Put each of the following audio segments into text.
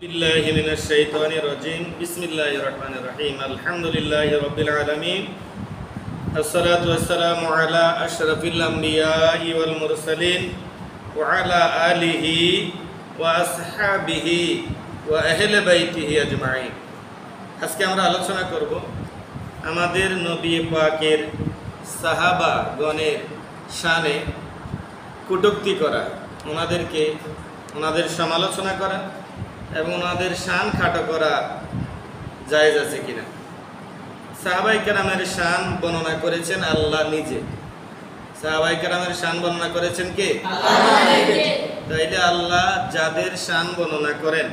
बिल्लाहि मिनश शैतानिर रजीम बिस्मिल्लाहिर रहमानिर रहीम अल्हम्दुलिल्लाहि रब्बिल आलमीन अस्सलातु वस्सलामु अला अशरफिल अंबियाइ वल मुरसलीन व अला आलिहि व আসহাবিহি व अहले बैतिहि अजमाइन। আজকে আমরা আলোচনা করব আমাদের নবী পাকের সাহাবা গণের শানে কটূক্তি করা, ওনাদের সমালোচনা করা এবং ওনাদের শান খাটো করা জায়েজ আছে কিনা। সাহাবায়ে কেরামের শান বর্ণনা করেছেন আল্লাহ নিজে। সাহাবায়ে কেরামের শান বর্ণনা করেছেন কে? আল্লাহ নিজে। তাইলে আল্লাহ যাদের শান বর্ণনা করেন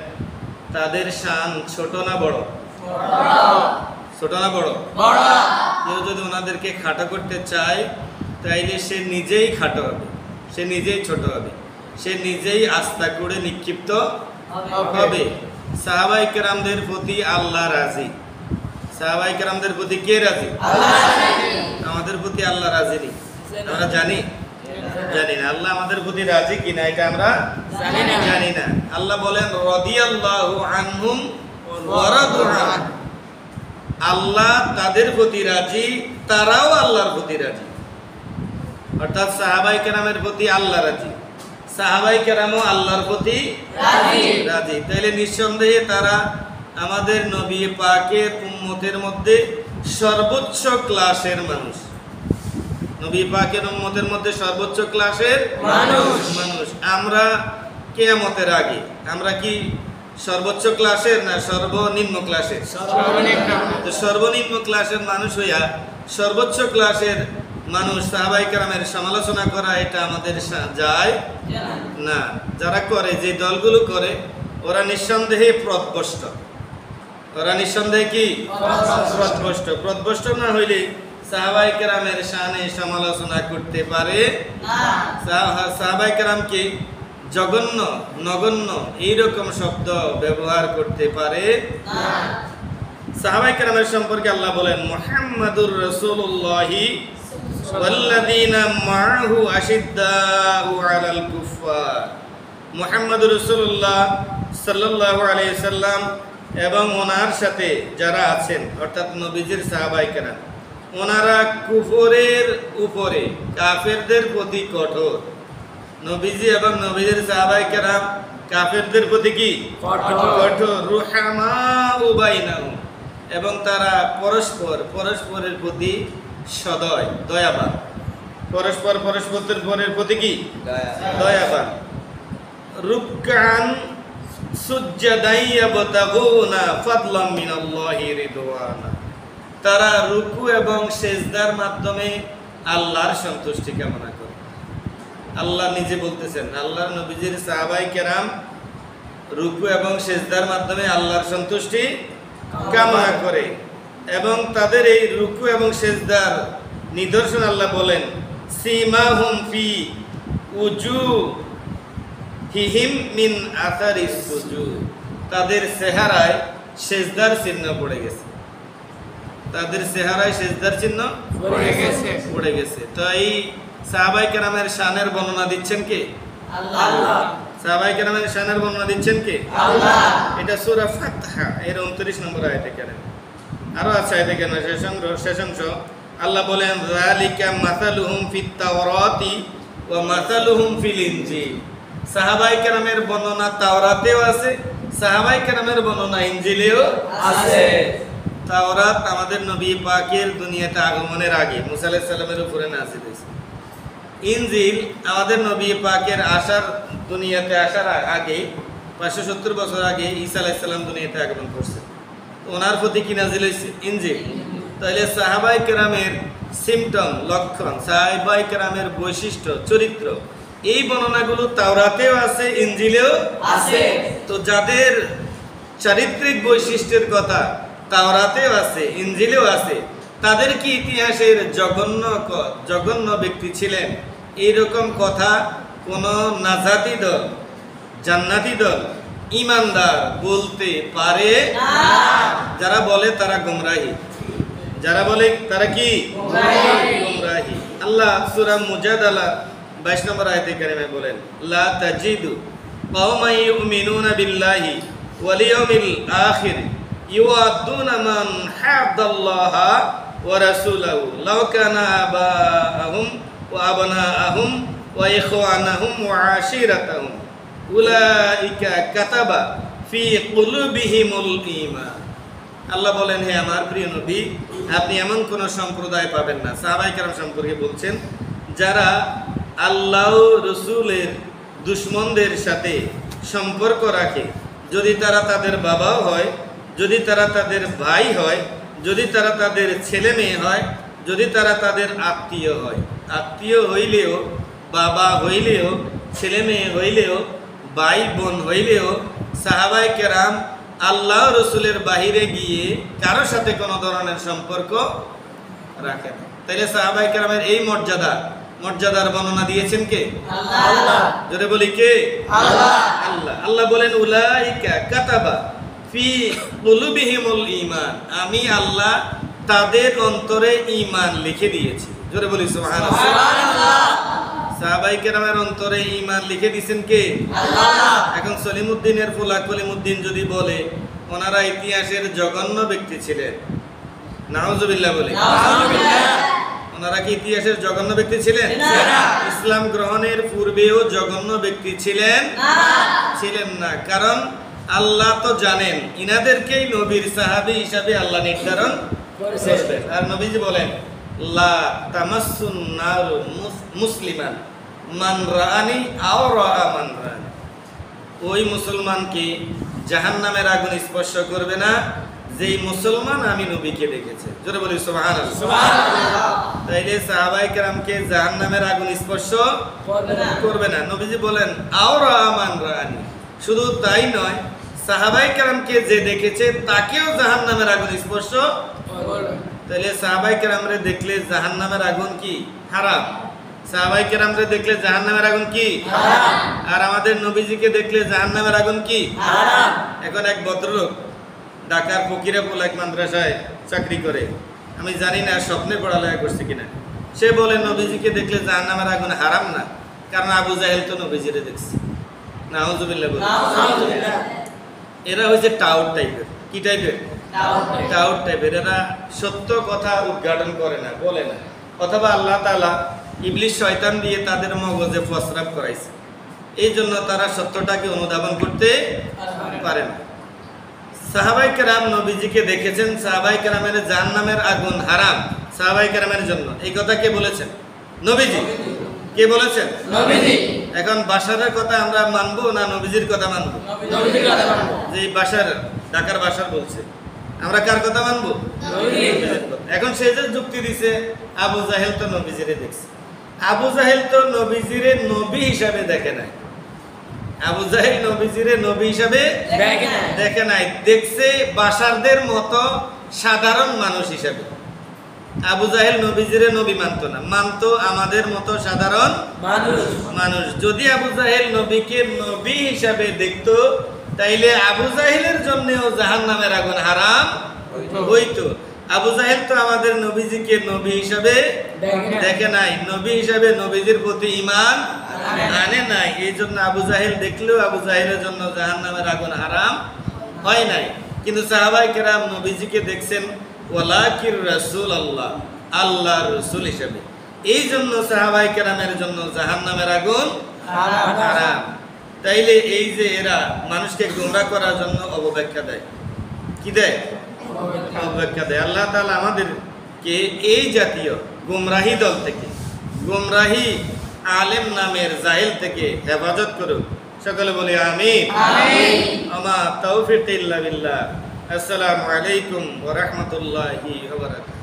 তাদের শান ছোট না বড়? ছোট না বড়? কেউ যদি ওনাদেরকে খাটো করতে চায় তাইলে সে নিজেই খাটো হবে, সে নিজেই ছোট হবে, সে নিজেই আস্থা করে নিক্ষিপ্ত হবে। সাহাবায়ে কেরামদের প্রতি আল্লাহ রাজি। সাহাবায়ে কেরামদের প্রতি কে রাজি? আল্লাহ রাজি। আমাদের প্রতি আল্লাহ রাজি নেই, আমরা জানি না আল্লাহ আমাদের প্রতি রাজি কিনা এটা আমরা জানি না। আল্লাহ বলেন রাদিয়াল্লাহু আনহুম ওয়া রাদু আন। আল্লাহ তাদের প্রতি রাজি, তারাও আল্লাহর প্রতি রাজি। অর্থাৎ সাহাবায়ে কেরামের প্রতি আল্লাহ রাজি, সাহাবায়ে কেরামও আল্লাহর প্রতি রাজি। তাইলে নিঃসন্দেহে তারা আমাদের নবী পাকের উম্মতের মধ্যে সর্বোচ্চ ক্লাসের মানুষ। নবী পাকের উম্মতের মধ্যে সর্বোচ্চ ক্লাসের মানুষ। আমরা কিয়ামতের আগে আমরা কি সর্বোচ্চ ক্লাসের না সর্বনিম্ন ক্লাসের? সর্বনিম্ন ক্লাসের মানুষ হইয়া সর্বোচ্চ ক্লাসের মানুষ সাহাবায়ে কেরামের সমালোচনা করা এটা আমাদের যায় না। যারা করে, যে দলগুলো করে, ওরা নিঃসন্দেহে পথভ্রষ্ট। ওরা নিঃসন্দেহে কি পথভ্রষ্ট না হইলে সাহাবায়ে কেরামের শানে সমালোচনা করতে পারে না। সাহাবায়ে কেরামকে জঘন্য, নগণ্য এইরকম শব্দ ব্যবহার করতে পারে না। সাহাবায়ে কেরামের সম্পর্কে আল্লাহ বলেন মুহাম্মাদুর রাসূলুল্লাহি ওয়াল্লাযীনা মাআহু আশিদ্দাউ আলাল কুফফার। মুহাম্মাদুর রাসূলুল্লাহ সাল্লাল্লাহু আলাইহি সাল্লাম এবং ওনার সাথে যারা আছেন অর্থাৎ নবীজির সাহাবায়ে কেরাম, ওনারা কুফরের উপরে কাফেরদের প্রতি কঠোর। নবীজি এবং নবীজির সাহাবায়ে কেরাম কাফেরদের প্রতি কি? কঠোর। রুহামাউ বাইনাহুম, এবং তারা পরস্পরের প্রতি সদয়, দয়াবান। পরস্পরের প্রতি কি? দয়াবান। রুকআন সুজদান ইয়াবতাগুনা ফাদলাম মিনাল্লাহি রিদওয়ানা। তারা রুকু এবং সিজদার মাধ্যমে আল্লাহর সন্তুষ্টি কামনা করে। আল্লাহ নিজে বলতেছেন আল্লাহর নবীজির সাহাবায়ে কেরাম রুকু এবং সিজদার মাধ্যমে আল্লাহর সন্তুষ্টি কামনা করে, এবং তাদের এই রুকু এবং সিজদার নিদর্শন আল্লাহ বলেন সীমাহুম ফি উজুহিহিম মিন আসারিস সুজুদ। তাদের চেহারায় সিজদার চিহ্ন পড়ে গেছে, তাদের চেহারায় সিজদার চিহ্ন পড়ে গেছে। তো এই সাহাবায়ে কেরামের শানের বর্ণনা দিচ্ছেন কে? আল্লাহ। সাহাবায়ে কেরামের শানের বর্ণনা দিচ্ছেন কে? আল্লাহ। এটা সূরা ফাতহা এর 29 নম্বর আয়াতে কেরাম। আরো আছে আয়াতে কেরাম শেষ অংশ আল্লাহ বলেন যালিকা মাসালুহুম ফিত তাওরাতি ওয়া মাসালুহুম ফিল ইনজিল। সাহাবায়ে কেরামের বর্ণনা তাওরাতেও আছে, সাহাবায়ে কেরামের বর্ণনা ইনজিলেও আছে। তাওরাত আমাদের নবী পাকের দুনিয়াতে আগমনের আগে মুসা আলাইহিস সালামের উপরে নাযিল হয়েছে। ইনজিল আমাদের নবী পাকের দুনিয়াতে আসার আগে 570 বছর আগে ঈসা আলাইহিস সালাম দুনিয়াতে আগমন করছে। ওনার প্রতি কি নাযিল হয়েছে? ইনজিল। তাহলে সাহাবায়ে কেরামের সিম্পটম, লক্ষণ, সাহাবায়ে কেরামের বৈশিষ্ট্য, চরিত্র, এই বর্ণনাগুলো তাওরাতেও আছে, ইনজিলেও আছে। তো যাদের চারিত্রিক বৈশিষ্ট্যের কথা তাওরাতেও আছে, ইনজিলেও আছে, তাদের কি ইতিহাসের জঘন্য ব্যক্তি ছিলেন? এইরকম কথা কোন নাজাতি দল, জান্নাতি দল, ইমানদার বলতে পারে না। যারা বলে তারা গুমরাহী, যারা বলে তারা কি? গুমরাহী। আল্লাহ সূরা মুজাদালা 22 নম্বর আয়াতে কারিমে বলেন লা তাজিদু কওমান ইউমিনুনা বিল্লাহি ওয়াল ইয়াউমিল আখির ইউআদ্দুনা মান হাদাল্লাহা ওয়া রাসূলাহু লাউ কানা আবাআহুম ওয়া আবনাআহুম ওয়া ইখওয়ানাহুম ওয়া আশিরাতাহুম উলাইকা কাতাবা ফি কুলুবিহিমুল ঈমান। আল্লাহ বলেন, হে আমার প্রিয় নবী, আপনি এমন কোন সম্প্রদায় পাবেন না, সাহাবায়ে কেরাম সম্পর্কে বলছেন, যারা আল্লাহ রসুলের দুশমনদের সাথে সম্পর্ক রাখে, যদি তারা তাদের বাবাও হয়, যদি তারা তাদের ভাই হয়, যদি তারা তাদের ছেলে মেয়ে হয়, যদি তারা তাদের আত্মীয় হয়, আত্মীয় হইলেও, বাবা হইলেও, ছেলে মেয়ে হইলেও, ভাই বোন হইলেও সাহাবায়ে কেরাম আল্লাহ রসুলের বাহিরে গিয়ে কারোর সাথে কোনো ধরনের সম্পর্ক রাখে না। তাইলে সাহাবায়ে কেরামের এই মর্যাদার বর্ণনা দিয়েছেন কে? আল্লাহ। জোরে বলি কে? আল্লাহ। আল্লাহ। আল্লাহ বলেন, উলাইকা কাতাবা ফি কুলুবিহিমুল ঈমান, আমি আল্লাহ তাদের অন্তরে ঈমান লিখে দিয়েছি। জোরে বলি সুবহানাল্লাহ। সাহাবায়ে কেরামের অন্তরে ঈমান লিখে দিয়েছেন কে? আল্লাহ। এখন সলিমউদ্দিনের ফুলা কলিমউদ্দিন যদি বলে ওনারা ইতিহাসের জঘন্য ব্যক্তি ছিলেন, নাউজুবিল্লাহ বলে, ওনারা কি ইতিহাসের জঘন্য ব্যক্তি ছিলেন? ইসলাম গ্রহণের পূর্বেও জঘন্য ব্যক্তি ছিলেন না, কারণ আল্লাহ তো জানেন ইনাদেরকেই নবীর সাহাবী হিসাবে আল্লাহ নির্ধারণ করেছেন। আর নবীজি বলেন, লা তামাসসুন নারু মুসলিমান মান রাআনি আও রাআ মান রাআনি, ওই মুসলমানকে জাহান্নামের আগুন স্পর্শ করবে না যেই মুসলমান আমি নবীকে দেখেছে। জোরে বলি সুবহানাল্লাহ। তাইলে সাহাবায়ে কেরামকে জাহান্নামের আগুন স্পর্শ করবে না। নবীজি বলেন, আও রাআ মান রাআনি, শুধু তাই নয়, সাহাবায়ে কেরামকে যে দেখেছে তাকেও জাহান্নামের আগুন স্পর্শ করবে। তাইলে সাহাবায়ে কেরামরে দেখলে জাহান্নামের আগুন কি? হারাম। সাহাবায়ে কেরামরে দেখলে জাহান্নামের আগুন কি? হারাম। আর আমাদের নবীজিকে দেখলে জাহান্নামের আগুন কি? হারাম। এখন এক ভদ্রলোক ঢাকার ফকিরাপুর এক মাদ্রাসায় চাকরি করে, আমি জানি না স্বপ্নে পড়ালেখা করছে কিনা, সে বলে নবীজিকে দেখলে জাহান্নামের আগুন হারাম না, কারণ আবু জাহেল তো নবীজিরে দেখছে। নাউজুবিল্লাহ বলে। এরা হচ্ছে টাউট টাইপের। কি টাইপের? টাউট টাইপের। এরা সত্য কথা উদ্ঘাটন করে না, বলে না, অথবা আল্লাহ তাআলা ইবলিস শয়তান দিয়ে তাদের মগজে প্রস্রাব করাইছে, এই জন্য তারা সত্যটাকে অনুধাবন করতে পারে না। সাহাবায়ে কেরাম নবীজিকে দেখেছেন, সাহাবায়ে কেরামের জাহান্নামের আগুন হারাম সাহাবায়ে কেরামের জন্য, এই কথা কে বলেছেন? নবীজি। কে বলেছেন? নবীজি। এখন বাশারের কথা আমরা মানবো না নবীজির কথা মানবো? নবীজির কথা মানবো। যে বাশার, ঢাকার বাশার বলছে, আমরা কার কথা মানবো? নবীজির কথা। এখন সে যে যুক্তি দিছে, আবু জাহেল তো নবীজিরে দেখছে। আবু জাহেল তো নবীজিরে নবী হিসাবে দেখে নাই। আবু জাহেল নবীজিরে নবী হিসাবে দেখে নাই, দেখছে বাশারদের মতো সাধারণ মানুষ হিসাবে। আবু জাহেল নবীজিরে নবী মানতো না, মানতো আমাদের মতো সাধারণ মানুষ। যদি আবু জাহেল নবীকে নবী হিসাবে দেখতো, তাইলে আবু জাহেলের জন্যও জাহান্নামের আগুন হারাম হইতো। আবু জাহেল তো আমাদের নবীজিকে নবী হিসাবে দেখে নাই, নবী হিসাবে নবীজির প্রতি ঈমান আনে নাই, এই জন্য আবু জাহেল দেখলেও আবু জাহেলের জন্য জাহান্নামের আগুন হারাম হয় নাই। কিন্তু সাহাবায়ে কেরাম নবীজিকে দেখছেন ওয়ালাকির রাসূলুল্লাহ, আল্লাহর রাসূল হিসাবে, এই জন্য সাহাবায়ে কেরামের জন্য জাহান্নামের আগুন হারাম। তাইলে এই যে এরা মানুষকে গোমরাহ করার জন্য অপব্যাখ্যা দেয়, কি দেয়? অপব্যাখ্যা দেয়। আল্লাহ তাআলা আমাদেরকে এই জাতীয় গোমরাহি দল থেকে, গোমরাহি আলেম নামের জাহিল থেকে হেফাজত করুন। সকলে বলি আমিন। আমা তাওফীক ইল্লা বিল্লাহ। আসসালামু আলাইকুম ওয়া রাহমাতুল্লাহি ওয়া বারাকাতুহু।